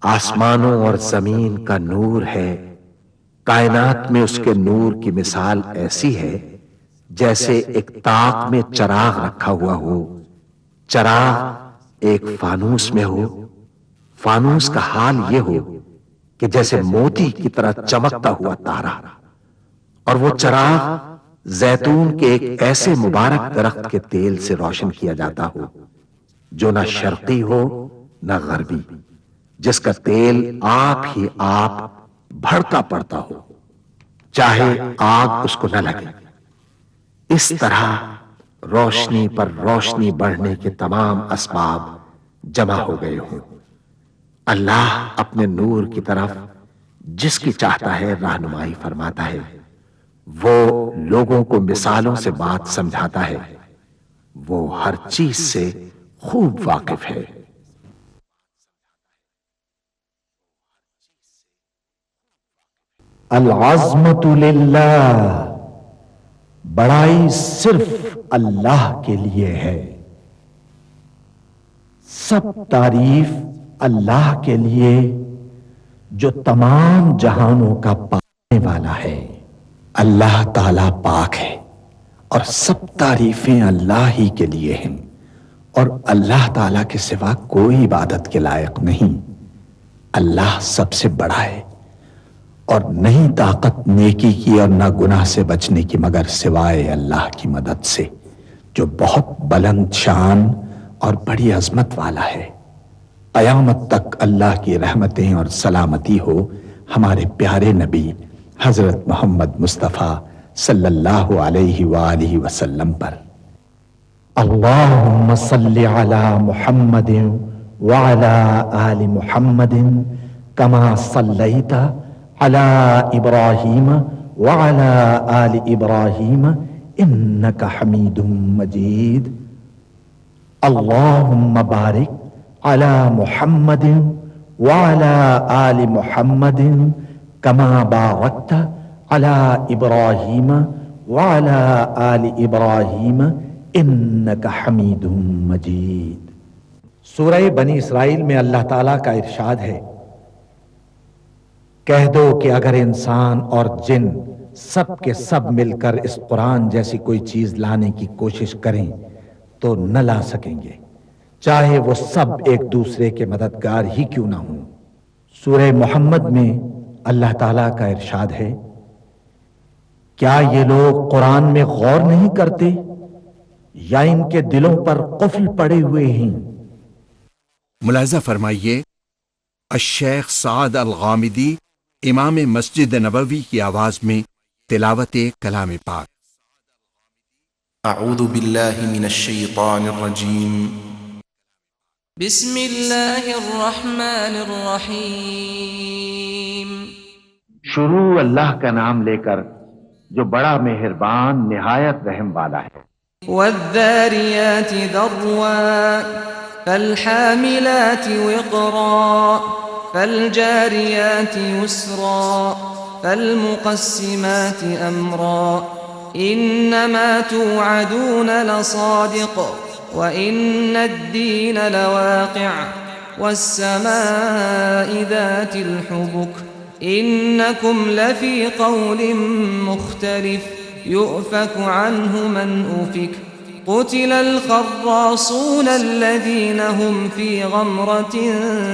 آسمانوں اور زمین کا نور ہے، کائنات میں اس کے نور کی مثال ایسی ہے جیسے ایک طاق میں چراغ رکھا ہوا ہو، چراغ ایک فانوس میں ہو، فانوس کا حال یہ ہو کہ جیسے موتی کی طرح چمکتا ہوا تارا، اور وہ چراغ زیتون کے ایک ایسے مبارک درخت کے تیل سے روشن کیا جاتا ہو جو نہ شرقی ہو نہ غربی، جس کا تیل آپ ہی آپ بھڑکا پڑتا ہو، چاہے آگ اس کو نہ لگے۔ اس طرح روشنی پر روشنی بڑھنے کے تمام اسباب جمع ہو گئے ہوں۔ اللہ اپنے نور کی طرف جس کی چاہتا ہے رہنمائی فرماتا ہے، وہ لوگوں کو مثالوں سے بات سمجھاتا ہے، وہ ہر چیز سے خوب واقف ہے۔ العظمت للہ، بڑائی صرف اللہ کے لیے ہے، سب تعریف اللہ کے لیے جو تمام جہانوں کا پانے والا ہے۔ اللہ تعالی پاک ہے اور سب تعریفیں اللہ ہی کے لیے ہیں، اور اللہ تعالی کے سوا کوئی عبادت کے لائق نہیں۔ اللہ سب سے بڑا ہے، اور نہیں طاقت نیکی کی اور نہ گناہ سے بچنے کی مگر سوائے اللہ کی مدد سے، جو بہت بلند شان اور بڑی عظمت والا ہے۔ قیامت تک اللہ کی رحمتیں اور سلامتی ہو ہمارے پیارے نبی حضرت محمد مصطفیٰ صلی اللہ علیہ وآلہ وسلم پر۔ اللہم صلی علی محمد وعلی آل محمد کما صلیت علی ابراہیم وعلی آل ابراہیم انک حمید مجید۔ اللہم بارک علی محمد وعلی آل محمد کما بارکت علی ابراہیم وعلی آل ابراہیم انک حمید مجید۔ سورہ بنی اسرائیل میں اللہ تعالیٰ کا ارشاد ہے، کہہ دو کہ اگر انسان اور جن سب کے سب مل کر اس قرآن جیسی کوئی چیز لانے کی کوشش کریں تو نہ لا سکیں گے، چاہے وہ سب ایک دوسرے کے مددگار ہی کیوں نہ ہوں۔ سورہ محمد میں اللہ تعالیٰ کا ارشاد ہے، کیا یہ لوگ قرآن میں غور نہیں کرتے یا ان کے دلوں پر قفل پڑے ہوئے ہیں؟ ملاحظہ فرمائیے، الشیخ سعد الغامدی امام مسجد نبوی کی آواز میں تلاوت کلام پاک۔ اعوذ باللہ من الشیطان الرجیم، بسم اللہ الرحمن الرحیم۔ شروع اللہ کا نام لے کر جو بڑا مہربان نہایت رحم والا ہے۔ والذاریات ذروا فالحاملات وقرا فالجاریات یسرا فالمقسمات امرا انما توعدون لصادق وان الدین لواقع والسماء ذات الحبک انکم لفی قول مختلف يؤفك عنه من أفك قتل الخراصون الذين هم في غمرة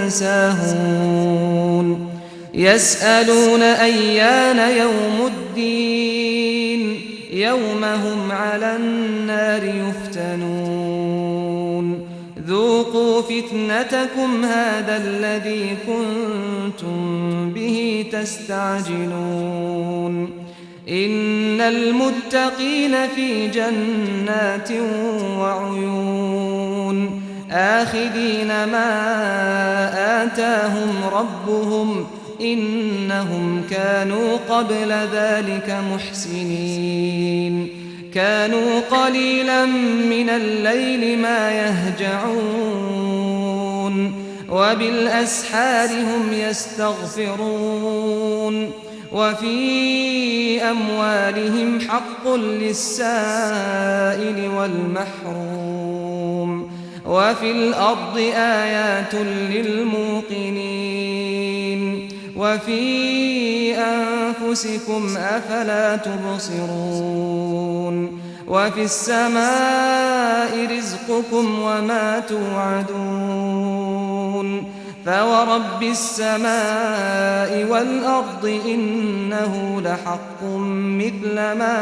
ساهون يسألون أيان يوم الدين يوم هم على النار يفتنون ذوقوا فتنتكم هذا الذي كنتم به تستعجلون ان المتقین فی جنات وعیون آخذین ما آتاهم ربهم انهم كانوا قبل ذلك محسنین كانوا قلیلا من الليل ما يهجعون وبالأسحار هم يستغفرون وفي أموالهم حق للسائل والمحروم وفي الأرض آيات للموقنين وفي أنفسكم أفلا تبصرون وفي السماء رزقكم وما توعدون فورب السماء والأرض إنه لحق مثل ما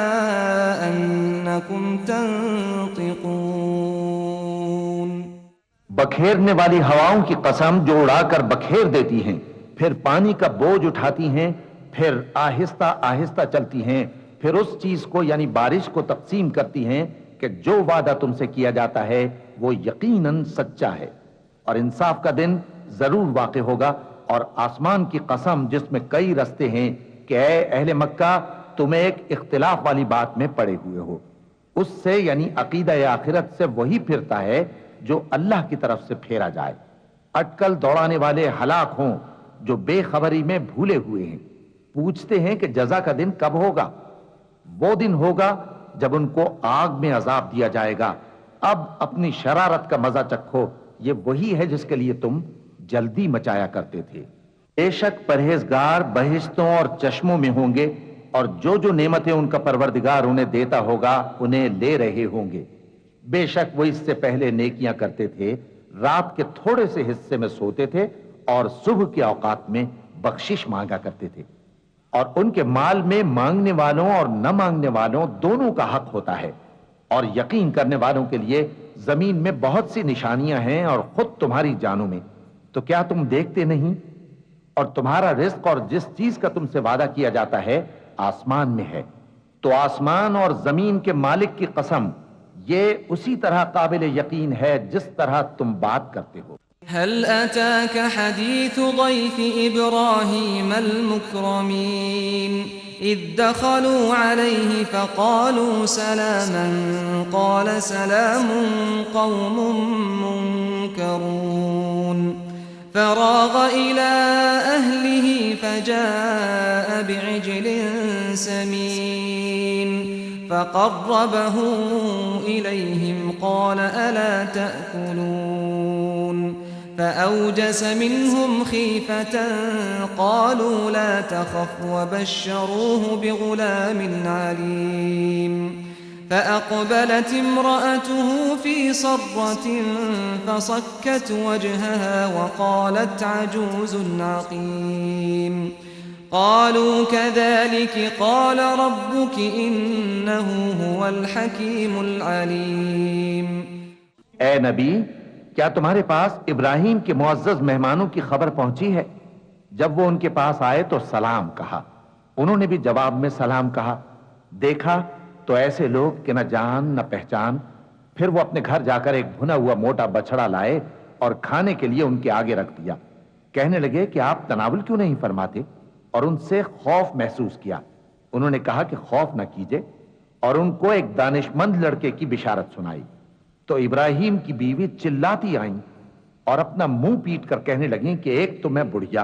أنكم تنطقون. بکھیرنے والی ہواؤں کی قسم جو اڑا کر بکھیر دیتی ہیں، پھر پانی کا بوجھ اٹھاتی ہیں، پھر آہستہ آہستہ چلتی ہیں، پھر اس چیز کو یعنی بارش کو تقسیم کرتی ہیں کہ جو وعدہ تم سے کیا جاتا ہے وہ یقیناً سچا ہے، اور انصاف کا دن ضرور واقع ہوگا. اور آسمان کی قسم جس میں کئی رستے ہیں کہ اے اہل مکہ تم ایک اختلاف والی بات میں پڑے ہوئے ہو. اس سے یعنی عقیدہ آخرت سے وہی پھرتا ہے جو اللہ کی طرف سے پھیرا جائے. اٹکل دوڑانے والے ہلاک ہوں جو بے خبری میں بھولے ہوئے ہیں. پوچھتے ہیں کہ جزا کا دن کب ہوگا؟ وہ دن ہوگا جب ان کو آگ میں عذاب دیا جائے گا. اب اپنی شرارت کا مزہ چکھو، یہ وہی ہے جس کے لیے تم جلدی مچایا کرتے تھے. بے شک پرہیزگار بہشتوں اور چشموں میں ہوں گے، اور جو جو نعمتیں ان کا پروردگار انہیں دیتا ہوگا انہیں لے رہے ہوں گے. بے شک وہ اس سے پہلے نیکیاں کرتے تھے، رات کے تھوڑے سے حصے میں سوتے تھے اور صبح کے اوقات میں بخشش مانگا کرتے تھے. اور ان کے مال میں مانگنے والوں اور نہ مانگنے والوں دونوں کا حق ہوتا ہے. اور یقین کرنے والوں کے لیے زمین میں بہت سی نشانیاں ہیں اور خود تمہاری جانوں میں. تو کیا تم دیکھتے نہیں؟ اور تمہارا رزق اور جس چیز کا تم سے وعدہ کیا جاتا ہے آسمان میں ہے. تو آسمان اور زمین کے مالک کی قسم، یہ اسی طرح قابل یقین ہے جس طرح تم بات کرتے ہو. هل أتاك حديث ضيف إبراهيم المكرمين إذ دخلوا عليه فقالوا سلاما قال سلام قوم منكرون فراغ إلى أهله فجاء بعجل سمين فقربه إليهم قال ألا تأكلون فأوجس منهم خيفة قالوا لا تخف وبشروه بغلام عليم فأقبلت امرأته في صرة فصكت وجهها وقالت عجوز عقيم قالوا كذلك قال ربك إنه هو الحكيم العليم. اے نبی، کیا تمہارے پاس ابراہیم کے معزز مہمانوں کی خبر پہنچی ہے؟ جب وہ ان کے پاس آئے تو سلام کہا، انہوں نے بھی جواب میں سلام کہا. دیکھا تو ایسے لوگ کہ نہ جان نہ پہچان. پھر وہ اپنے گھر جا کر ایک بھنا ہوا موٹا بچڑا لائے اور کھانے کے لیے ان کے آگے رکھ دیا. کہنے لگے کہ آپ تناول کیوں نہیں فرماتے؟ اور ان سے خوف محسوس کیا. انہوں نے کہا کہ خوف نہ کیجئے، اور ان کو ایک دانشمند لڑکے کی بشارت سنائی. تو ابراہیم کی بیوی چلاتی آئیں اور اپنا منہ پیٹ کر کہنے لگیں کہ ایک تو میں بڑھیا،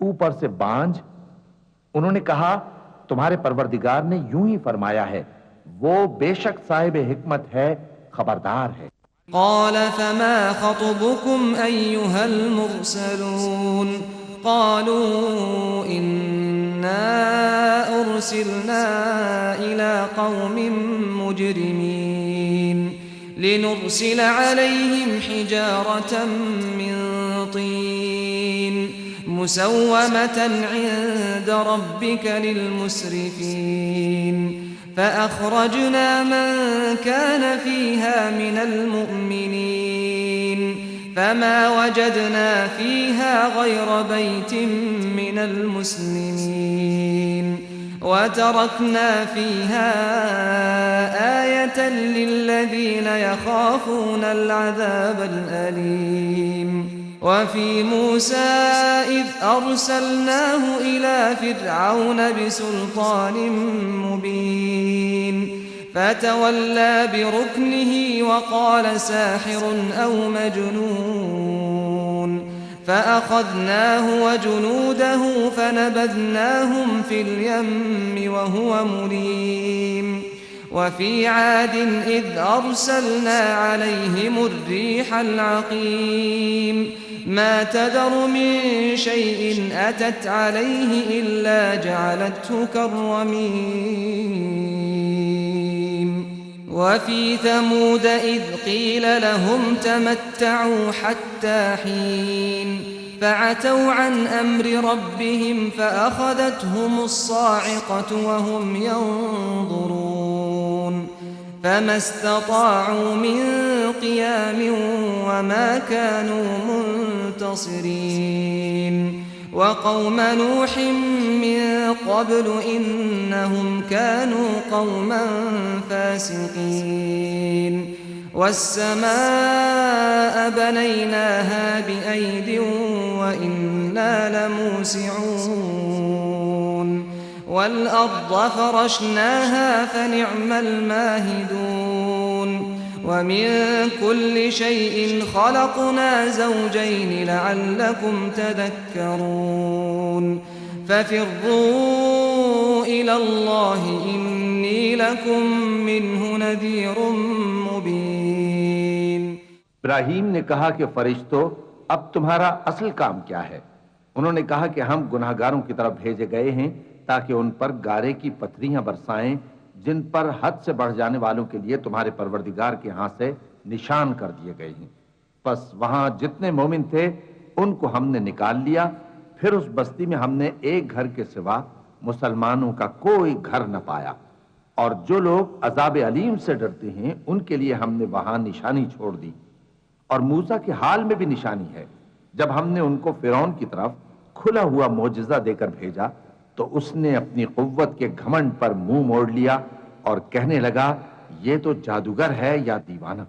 اوپر سے بانجھ. انہوں نے کہا تمہارے پروردگار نے یوں ہی فرمایا ہے، وہ بے شک صاحب حکمت ہے، خبردار ہے. قال فما خطبكم أيها المرسلون قالوا إنا أرسلنا إلى قوم مجرمين لنرسل عليهم حجارة من طين مسومة عند ربك للمسرفين فأخرجنا من كان فيها من المؤمنين فما وجدنا فيها غير بيت من المسلمين وتركنا فيها آية للذين يخافون العذاب الأليم. وفي موسى إذ أرسلناه إلى فرعون بسلطان مبين فتولى بركنه وقال ساحر أو مجنون فأخذناه وجنوده فنبذناهم في اليم وهو مليم. وفي عاد إذ أرسلنا عليهم الريح العقيم ما تذر من شيء أتت عليه إلا جعلته كالرميم وفي ثمود إذ قيل لهم تمتعوا حتى حين فعتوا عن أمر ربهم فأخذتهم الصاعقة وهم ينظرون فما استطاعوا من قيام وما كانوا منتصرين وقوم نوح من قبل إنهم كانوا قوما فاسقين والسماء بنيناها بأيد وإنا لموسعون والأرض فرشناها فنعم الماهدون ومن كل شيء خلقنا زوجين لعلكم تذكرون ففروا إلى الله إني لكم منه نذير مبين۔ ابراہیم نے کہا کہ فرشتوں اب تمہارا اصل کام کیا ہے؟ انہوں نے کہا کہ ہم گناہگاروں کی طرف بھیجے گئے ہیں تاکہ ان پر گارے کی پتھریاں برسائیں جن پر حد سے بڑھ جانے والوں کے لیے تمہارے پروردگار کے ہاں سے نشان کر دیے گئے ہیں۔ پس وہاں جتنے مومن تھے ان کو ہم نے نکال لیا، پھر اس بستی میں ہم نے ایک گھر کے سوا مسلمانوں کا کوئی گھر نہ پایا، اور جو لوگ عذاب علیم سے ڈرتے ہیں ان کے لیے ہم نے وہاں نشانی چھوڑ دی۔ اور موسیٰ کے حال میں بھی نشانی ہے، جب ہم نے ان کو فرعون کی طرف کھلا ہوا معجزہ دے کر بھیجا تو اس نے اپنی قوت کے گھمنڈ پر منہ موڑ لیا اور کہنے لگا یہ تو جادوگر ہے یا دیوانہ۔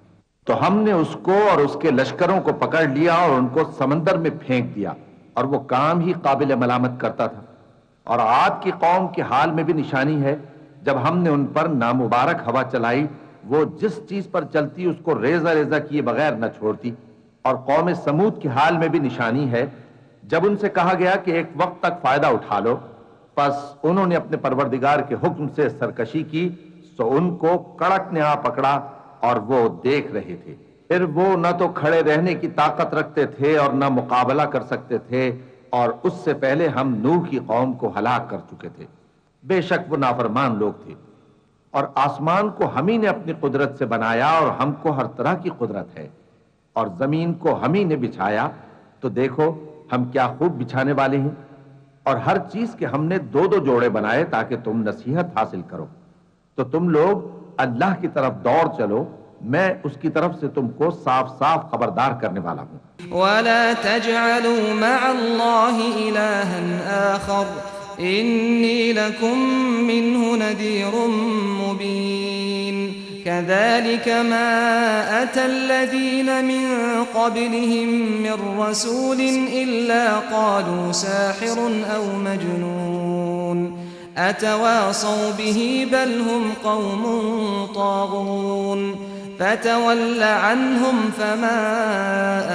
تو ہم نے اس کو اور اس کے لشکروں کو پکڑ لیا اور ان کو سمندر میں پھینک دیا، اور وہ کام ہی قابل ملامت کرتا تھا۔ اور عاد کی قوم کے حال میں بھی نشانی ہے، جب ہم نے ان پر نامبارک ہوا چلائی، وہ جس چیز پر چلتی اس کو ریزہ ریزہ کیے بغیر نہ چھوڑتی۔ اور قوم سمود کے حال میں بھی نشانی ہے، جب ان سے کہا گیا کہ ایک وقت تک فائدہ اٹھا لو، پس انہوں نے اپنے پروردگار کے حکم سے سرکشی کی، سو ان کو کڑک نے آ پکڑا اور وہ دیکھ رہے تھے۔ پھر وہ نہ تو کھڑے رہنے کی طاقت رکھتے تھے اور نہ مقابلہ کر سکتے تھے، اور اس سے پہلے ہم نوح کی قوم کو ہلاک کر چکے تھے۔ بے شک وہ نافرمان لوگ تھے۔ اور آسمان کو ہم ہی نے اپنی قدرت سے بنایا اور ہم کو ہر طرح کی قدرت ہے، اور زمین کو ہم ہی نے بچھایا، تو دیکھو ہم کیا خوب بچھانے والے ہیں۔ اور ہر چیز کے ہم نے دو دو جوڑے بنائے تاکہ تم نصیحت حاصل کرو، تو تم لوگ اللہ کی طرف دوڑ چلو، میں اس کی طرف سے تم کو صاف صاف خبردار کرنے والا ہوں۔ ولا تجعلوا مع الله إلها آخر إني لكم منه نذير مبين كذلك ما أتى الذين من قبلهم من رسول إلا قالوا ساحر أو مجنون أتواصوا به بل هم قوم طاغون فتول عنهم فما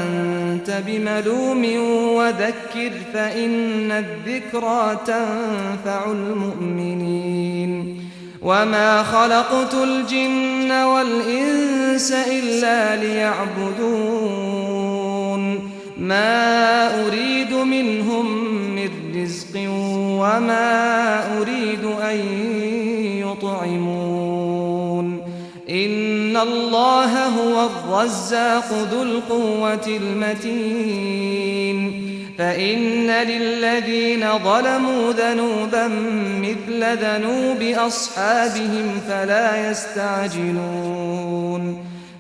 أنت بملوم وذكر فإن الذكرى تنفع المؤمنين وما خلقت الجن والإنس إلا ليعبدون ما أريد منهم من رزق وما أريد أن يطعمون إن الله هو الرزاق ذو القوة المتين فإن للذين ظلموا ذنوبا مثل ذنوب أصحابهم فلا يستعجلون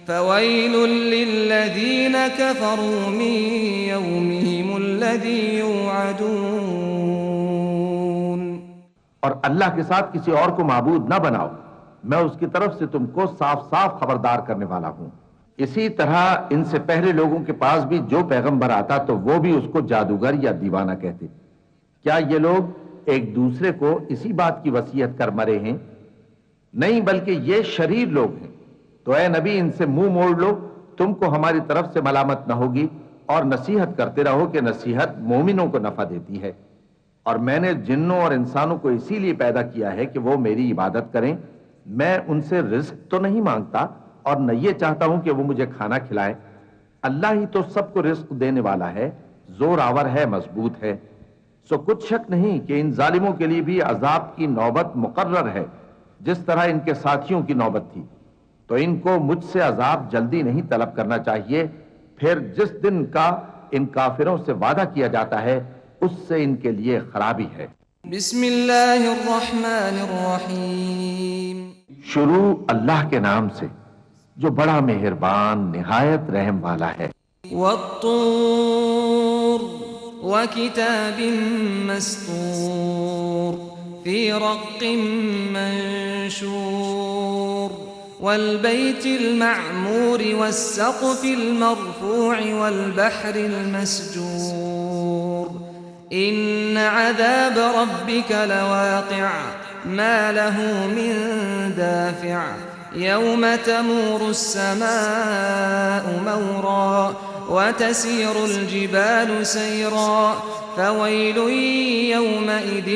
فويل للذين كفروا من يومهم الذي يوعدون۔ اور اللہ کے ساتھ کسی اور کو معبود نہ بناؤ، میں اس کی طرف سے تم کو صاف صاف خبردار کرنے والا ہوں۔ اسی طرح ان سے پہلے لوگوں کے پاس بھی جو پیغمبر آتا تو وہ بھی اس کو جادوگر یا دیوانہ کہتے۔ کیا یہ لوگ ایک دوسرے کو اسی بات کی وصیت کر مرے ہیں؟ نہیں، بلکہ یہ شریر لوگ ہیں۔ تو اے نبی ان سے منہ موڑ لو، تم کو ہماری طرف سے ملامت نہ ہوگی، اور نصیحت کرتے رہو کہ نصیحت مومنوں کو نفع دیتی ہے۔ اور میں نے جنوں اور انسانوں کو اسی لیے پیدا کیا ہے کہ وہ میری عبادت کریں، میں ان سے رزق تو نہیں مانگتا اور نہ یہ چاہتا ہوں کہ وہ مجھے کھانا کھلائیں. اللہ ہی تو سب کو رزق دینے والا ہے، زور آور ہے، مضبوط ہے. سو کچھ شک نہیں کہ ان ظالموں کے لیے بھی عذاب کی نوبت مقرر ہے، جس طرح ان کے ساتھیوں کی نوبت تھی. تو ان کو مجھ سے عذاب جلدی نہیں طلب کرنا چاہیے، پھر جس دن کا ان کافروں سے وعدہ کیا جاتا ہے اس سے ان کے لیے خرابی ہے. بسم اللہ الرحمن الرحیم. شروع اللہ کے نام سے جو بڑا مہربان نہایت رحم والا ہے. والطور وكتاب مسطور في رق منشور والبيت المعمور والسقف المرفوع والبحر المسجور إن عذاب ربك لواقع ما له من دافع يوم تمور السماء مورا وتسير الجبال سيرا فويل يومئذ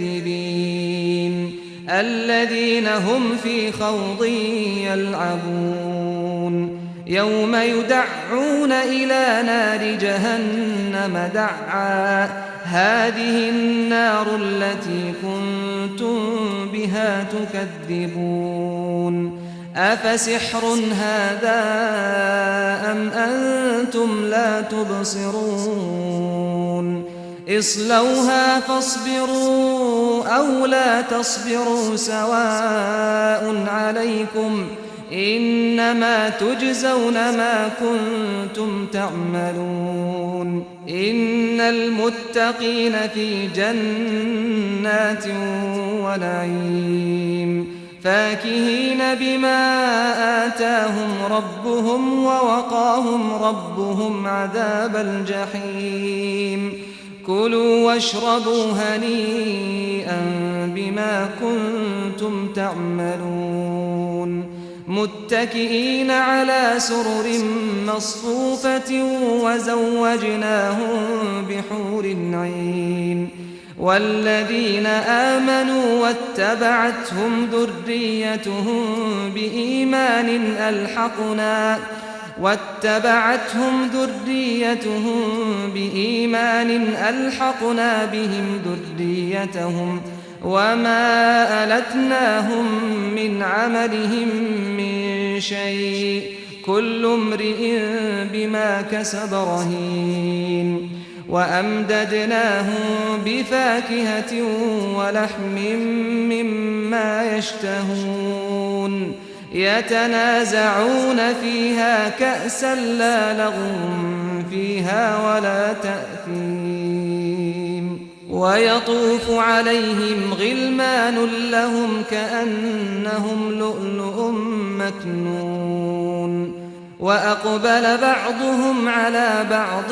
للمكذبين الذين هم في خوض يلعبون يوم يدعون إلى نار جهنم دعا هذه النار التي كنتم بها تكذبون أفسحر هذا أم أنتم لا تبصرون اصلوها فاصبروا أو لا تصبروا سواء عليكم إنما تجزون ما كنتم تعملون إن المتقين في جنات ونعيم فاكهين بما آتاهم ربهم ووقاهم ربهم عذاب الجحيم كلوا واشربوا هنيئا بما كنتم تعملون متكئين على سرر مصفوفة وزوجناهم بحور عين والذين آمنوا واتبعتهم ذريتهم بإيمان ألحقنا بهم ذريتهم وما ألتناهم من عملهم من شيء كل امرئ بما كسب رهين وأمددناهم بفاكهة ولحم مما يشتهون يتنازعون فيها كأسا لا لغو فيها ولا تأثيم ويطوف عليهم غلمان لهم كأنهم لؤلؤ مكنون وأقبل بعضهم على بعض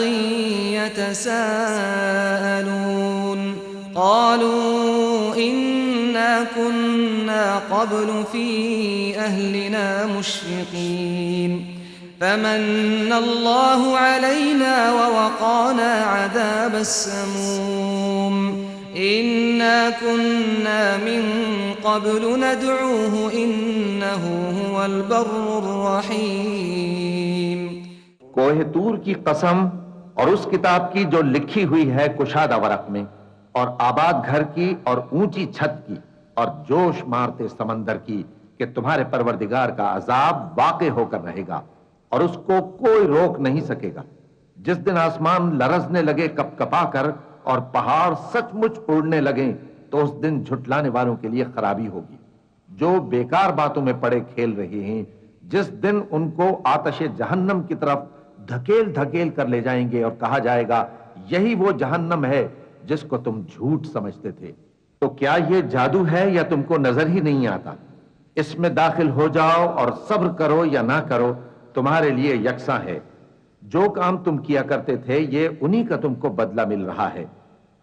يتساءلون قالوا إنا كنا قبل في أهلنا مشفقين فمن الله علينا ووقانا عذاب السموم إنا كنا من قبل ندعوه إنه هو البر الرحيم. کوہ طور کی قسم اور اس کتاب کی جو لکھی ہوئی ہے کشادہ ورق میں، اور آباد گھر کی اور اونچی چھت کی اور جوش مارتے سمندر کی کہ تمہارے پروردگار کا عذاب واقع ہو کر رہے گا اور اس کو کوئی روک نہیں سکے گا. جس دن آسمان لرزنے لگے کپ کپا کر اور پہاڑ سچ مچ اڑنے لگیں تو اس دن جھٹلانے والوں کے لیے خرابی ہوگی جو بیکار باتوں میں پڑے کھیل رہے ہیں. جس دن ان کو آتش جہنم کی طرف دھکیل دھکیل کر لے جائیں گے اور کہا جائے گا یہی وہ جہنم ہے جس کو تم جھوٹ سمجھتے تھے. تو کیا یہ جادو ہے یا تم کو نظر ہی نہیں آتا؟ اس میں داخل ہو جاؤ اور صبر کرو یا نہ کرو تمہارے لیے یکساں ہے. جو کام تم کیا کرتے تھے یہ انہی کا تم کو بدلہ مل رہا ہے.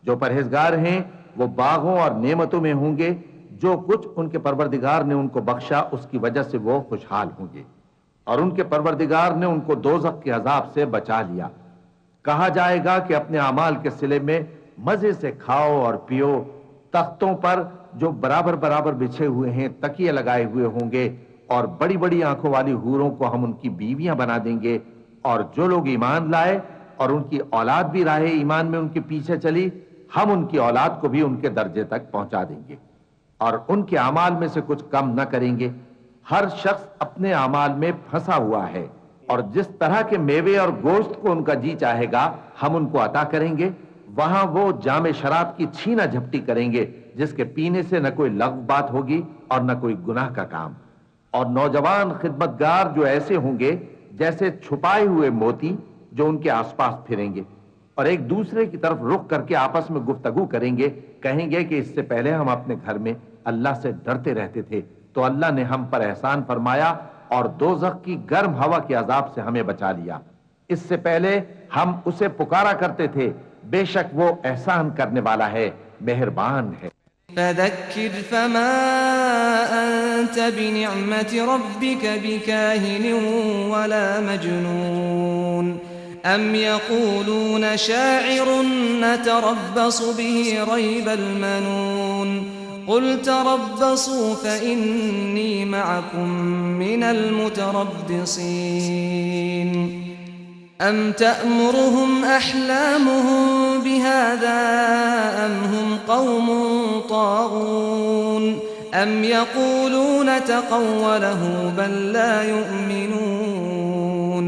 جو پرہیزگار ہیں وہ باغوں اور نعمتوں میں ہوں گے. جو کچھ ان کے پروردگار نے ان کو بخشا اس کی وجہ سے وہ خوشحال ہوں گے اور ان کے پروردگار نے ان کو دوزخ کے عذاب سے بچا لیا. کہا جائے گا کہ اپنے اعمال کے صلے میں مزے سے کھاؤ اور پیو. تختوں پر جو برابر برابر بچھے ہوئے ہیں، تکیے لگائے ہوئے ہوں گے، اور بڑی بڑی آنکھوں والی حوروں کو ہم ان کی بیویاں بنا دیں گے، اور جو لوگ ایمان لائے اور ان کی اولاد بھی راہ ایمان میں ان کے پیچھے چلی، ہم ان کی اولاد کو بھی ان کے درجے تک پہنچا دیں گے اور ان کے اعمال میں سے کچھ کم نہ کریں گے۔ ہر شخص اپنے اعمال میں پھنسا ہوا ہے، اور جس طرح کے میوے اور گوشت کو ان کا جی چاہے گا ہم ان کو عطا کریں گے۔ وہاں وہ جام شراب کی چھینا جھپٹی کریں گے جس کے پینے سے نہ کوئی لغو بات ہوگی اور نہ کوئی گناہ کا کام، اور نوجوان خدمتگار جو ایسے ہوں گے جیسے چھپائے ہوئے موتی جو ان کے آس پاس پھریں گے اور ایک دوسرے کی طرف رخ کر کے آپس میں گفتگو کریں گے، کہیں گے کہ اس سے پہلے ہم اپنے گھر میں اللہ سے ڈرتے رہتے تھے تو اللہ نے ہم پر احسان فرمایا اور دوزخ کی گرم ہوا کے عذاب سے ہمیں بچا لیا۔ اس سے پہلے ہم اسے پکارا کرتے تھے، بے شک وہ احسان کرنے والا ہے، مہربان ہے۔ فذكر فما أنت بنعمة ربك بكاهن ولا مجنون أم يقولون شاعر نتربص به ريب المنون قل تربصوا فإني معكم من المتربصين أم تأمرهم أحلامهم بهذا أم هم قوم طاغون أم يقولون تقوله بل لا يؤمنون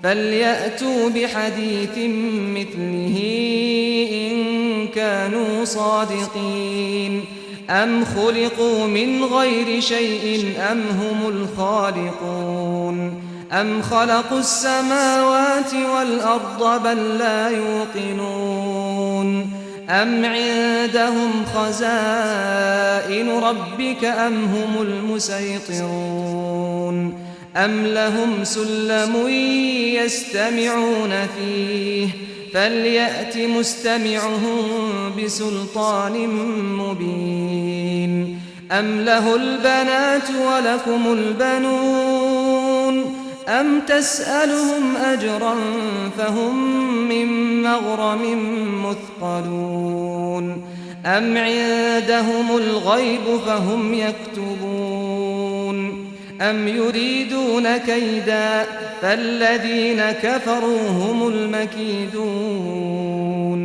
فليأتوا بحديث مثله إن كانوا صادقين أم خلقوا من غير شيء أم هم الخالقون أم خلقوا السماوات والأرض بل لا يوقنون أم عندهم خزائن ربك أم هم المسيطرون أم لهم سلم يستمعون فيه فليأت مستمعهم بسلطان مبين أم له البنات ولكم البنون أم تسألهم أجرا فهم من مغرم مثقلون أم عندهم الغيب فهم يكتبون أم يريدون كيدا فالذين كفروا هم المكيدون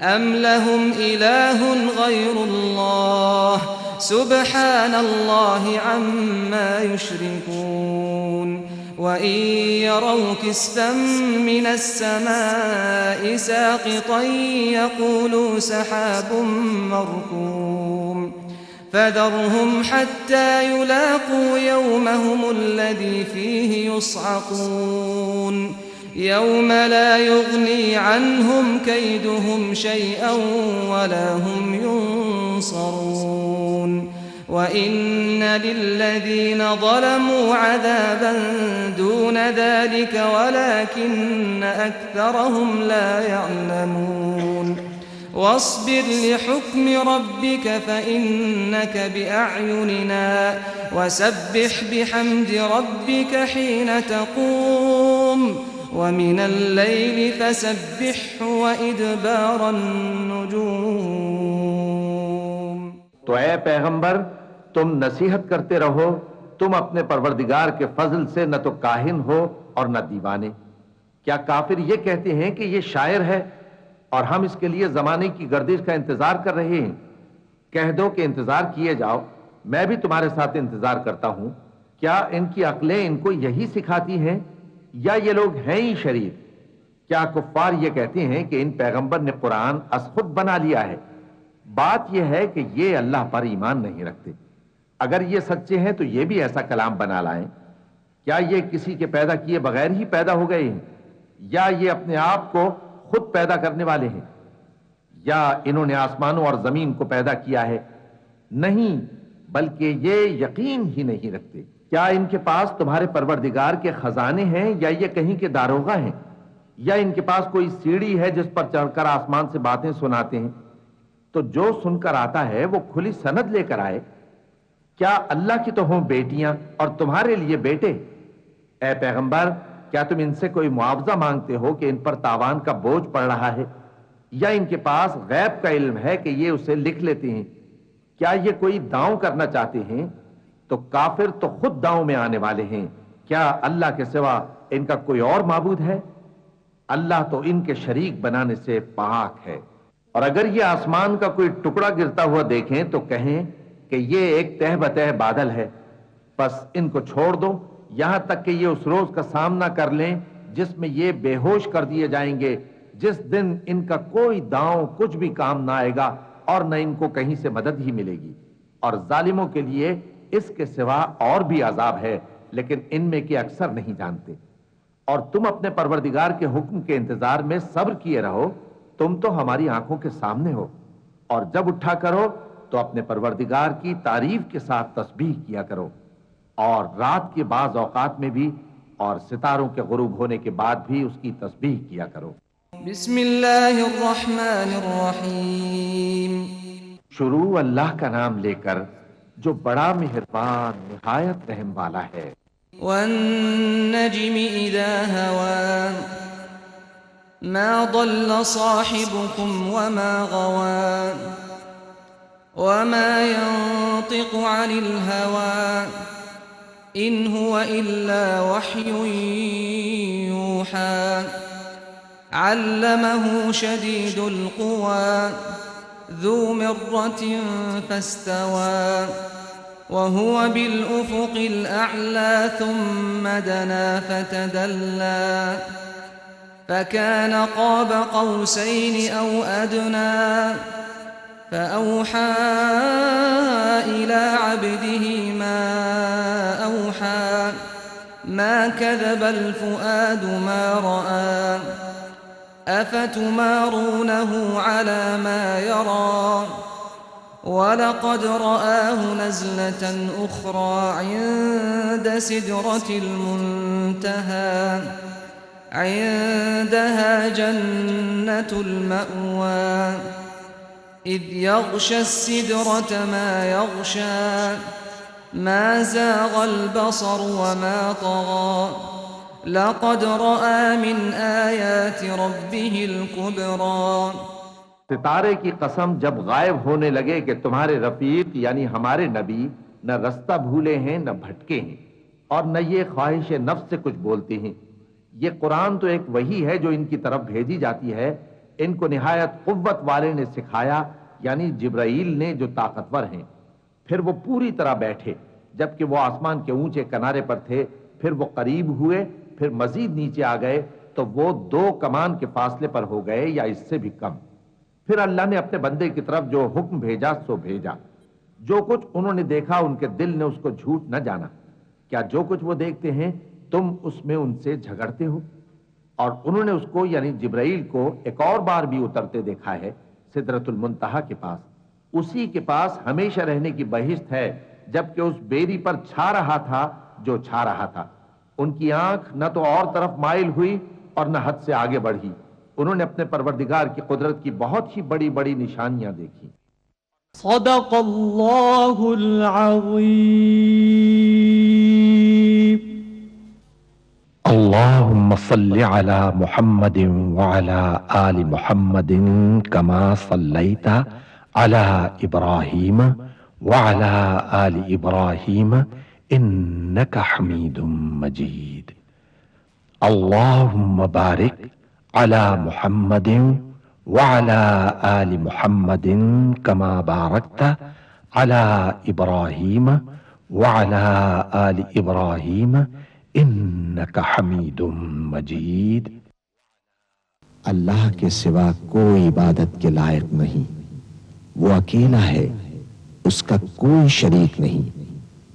أم لهم إله غير الله سبحان الله عما يشركون وإن يروا كسفا من السماء ساقطا يقولوا سحاب مركوم فذرهم حتى يلاقوا يومهم الذي فيه يصعقون يوم لا يغني عنهم كيدهم شيئا ولا هم ينصرون وإن للذين ظلموا عذابا دون ذلك ولكن أكثرهم لا يعلمون واصبر لحكم ربك فإنك بأعيننا وسبح بحمد ربك حين تقوم ومن الليل فسبحه وإدبار النجوم۔ تو اے پیغمبر تم نصیحت کرتے رہو، تم اپنے پروردگار کے فضل سے نہ تو کاہن ہو اور نہ دیوانے۔ کیا کافر یہ کہتے ہیں کہ یہ شاعر ہے اور ہم اس کے لیے زمانے کی گردش کا انتظار کر رہے ہیں؟ کہہ دو کہ انتظار کیے جاؤ، میں بھی تمہارے ساتھ انتظار کرتا ہوں۔ کیا ان کی عقلیں ان کو یہی سکھاتی ہیں یا یہ لوگ ہیں ہی شریف؟ کیا کفار یہ کہتے ہیں کہ ان پیغمبر نے قرآن از خود بنا لیا ہے؟ بات یہ ہے کہ یہ اللہ پر ایمان نہیں رکھتے۔ اگر یہ سچے ہیں تو یہ بھی ایسا کلام بنا لائیں۔ کیا یہ کسی کے پیدا کیے بغیر ہی پیدا ہو گئے ہیں یا یہ اپنے آپ کو خود پیدا کرنے والے ہیں یا انہوں نے آسمانوں اور زمین کو پیدا کیا ہے؟ نہیں، بلکہ یہ یقین ہی نہیں رکھتے۔ کیا ان کے پاس تمہارے پروردگار کے خزانے ہیں یا یہ کہیں کے داروغہ ہیں یا ان کے پاس کوئی سیڑھی ہے جس پر چڑھ کر آسمان سے باتیں سناتے ہیں؟ تو جو سن کر آتا ہے وہ کھلی سند لے کر آئے۔ کیا اللہ کی تو ہوں بیٹیاں اور تمہارے لیے بیٹے؟ اے پیغمبر کیا تم ان سے کوئی معاوضہ مانگتے ہو کہ ان پر تاوان کا بوجھ پڑ رہا ہے یا ان کے پاس غیب کا علم ہے کہ یہ اسے لکھ لیتے ہیں؟ کیا یہ کوئی داؤں کرنا چاہتے ہیں؟ تو کافر تو خود داؤں میں آنے والے ہیں۔ کیا اللہ کے سوا ان کا کوئی اور معبود ہے؟ اللہ تو ان کے شریک بنانے سے پاک ہے۔ اور اگر یہ آسمان کا کوئی ٹکڑا گرتا ہوا دیکھیں تو کہیں کہ یہ ایک تہ بتہ بادل ہے، بس ان کو چھوڑ دو یہاں تک کہ یہ اس روز کا سامنا کر لیں جس میں یہ بے ہوش کر دیے جائیں گے، جس دن ان کا کوئی داؤں کچھ بھی کام نہ آئے گا اور نہ ان کو کہیں سے مدد ہی ملے گی۔ اور ظالموں کے لیے اس کے سوا اور بھی عذاب ہے، لیکن ان میں کے اکثر نہیں جانتے۔ اور تم اپنے پروردگار کے حکم کے انتظار میں صبر کیے رہو، تم تو ہماری آنکھوں کے سامنے ہو۔ اور جب اٹھا کرو تو اپنے پروردگار کی تعریف کے ساتھ تسبیح کیا کرو، اور رات کے بعض اوقات میں بھی اور ستاروں کے غروب ہونے کے بعد بھی اس کی تسبیح کیا کرو۔ بسم اللہ الرحمن الرحیم۔ شروع اللہ کا نام لے کر جو بڑا مہربان نہایت رحم والا ہے۔ والنجم اذا هوى ما ضل صاحبكم وما غوى وما ينطق عن الهوى إن هو إلا وحي يوحى علمه شديد القوى ذو مرة فاستوى وهو بالأفق الأعلى ثم دنا فتدلى فكان قاب قوسين أو أدنى فأوحى إلى عبده ما أوحى ما كذب الفؤاد ما رأى أفتمارونه على ما يرى ولقد رآه نزلة أخرى عند سدرة المنتهى عندها جنة المأوى إذ يغشى السدرة ما يغشى ما زاغ البصر وما طغى لقد رأى من آيات ربه الكبرى۔ ستارے کی قسم جب غائب ہونے لگے کہ تمہارے رفیق یعنی ہمارے نبی نہ رستہ بھولے ہیں نہ بھٹکے ہیں اور نہ یہ خواہش نفس سے کچھ بولتے ہیں۔ یہ قرآن تو ایک وحی ہے جو ان کی طرف بھیجی جاتی ہے، ان کو نہایت قوت والے نے سکھایا یعنی جبرائیل نے جو طاقتور ہیں۔ پھر وہ پوری طرح بیٹھے جبکہ وہ آسمان کے اونچے کنارے پر تھے، پھر وہ قریب ہوئے، پھر مزید نیچے آ گئے تو وہ 2 کمان کے فاصلے پر ہو گئے یا اس سے بھی کم۔ پھر اللہ نے اپنے بندے کی طرف جو حکم بھیجا سو بھیجا۔ جو کچھ انہوں نے دیکھا ان کے دل نے اس کو جھوٹ نہ جانا۔ کیا جو کچھ وہ دیکھتے ہیں تم اس میں ان سے جھگڑتے ہو؟ اور انہوں نے اس کو یعنی جبرائیل کو ایک اور بار بھی اترتے دیکھا ہے سدرۃ المنتہا کے پاس۔ اسی کے پاس ہمیشہ رہنے کی بہشت ہے، جبکہ اس بیری پر چھا رہا تھا جو چھا رہا تھا۔ ان کی آنکھ نہ تو اور طرف مائل ہوئی اور نہ حد سے آگے بڑھی۔ انہوں نے اپنے پروردگار کی قدرت کی بہت ہی بڑی بڑی نشانیاں دیکھی۔ صدق اللہ العظیم۔ اللهم صل على محمد وعلى آل محمد كما صليت على إبراهيم وعلى آل إبراهيم إنك حميد مجيد. اللهم بارك على محمد وعلى آل محمد كما باركت على إبراهيم وعلى آل إبراهيم انک حمید مجید۔ اللہ کے سوا کوئی عبادت کے لائق نہیں، وہ اکیلا ہے، اس کا کوئی شریک نہیں،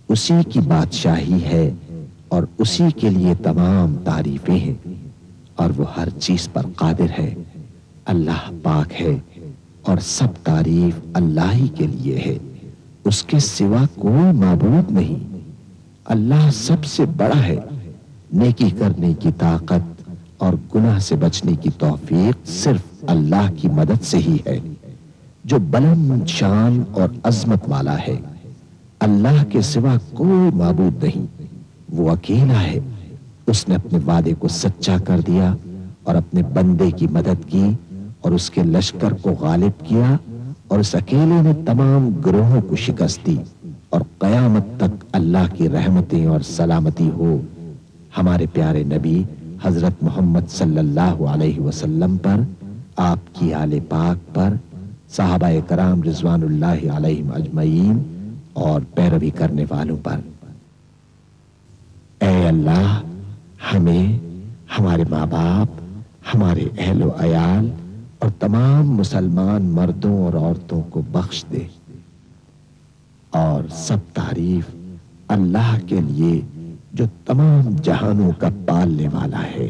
اسی کی بادشاہی ہے اور اسی کے لیے تمام تعریفیں ہیں، اور وہ ہر چیز پر قادر ہے۔ اللہ پاک ہے اور سب تعریف اللہ ہی کے لیے ہے، اس کے سوا کوئی معبود نہیں۔ اللہ سب سے بڑا ہے، نیکی کرنے کی طاقت اور گناہ سے بچنے کی توفیق صرف اللہ کی مدد سے ہی ہے، جو بلند شان اور عظمت والا ہے۔ اللہ کے سوا کوئی معبود نہیں، وہ اکیلا ہے۔ اس نے اپنے وعدے کو سچا کر دیا اور اپنے بندے کی مدد کی اور اس کے لشکر کو غالب کیا اور اس اکیلے نے تمام گروہوں کو شکست دی، اور قیامت تک اللہ کی رحمتیں اور سلامتی ہو ہمارے پیارے نبی حضرت محمد صلی اللہ علیہ وسلم پر، آپ کی آل پاک پر، صحابہ کرام رضوان اللہ علیہم اجمعین اور پیروی کرنے والوں پر۔ اے اللہ، ہمیں، ہمارے ماں باپ، ہمارے اہل و عیال اور تمام مسلمان مردوں اور عورتوں کو بخش دے، اور سب تعریف اللہ کے لیے جو تمام جہانوں کا پالنے والا ہے۔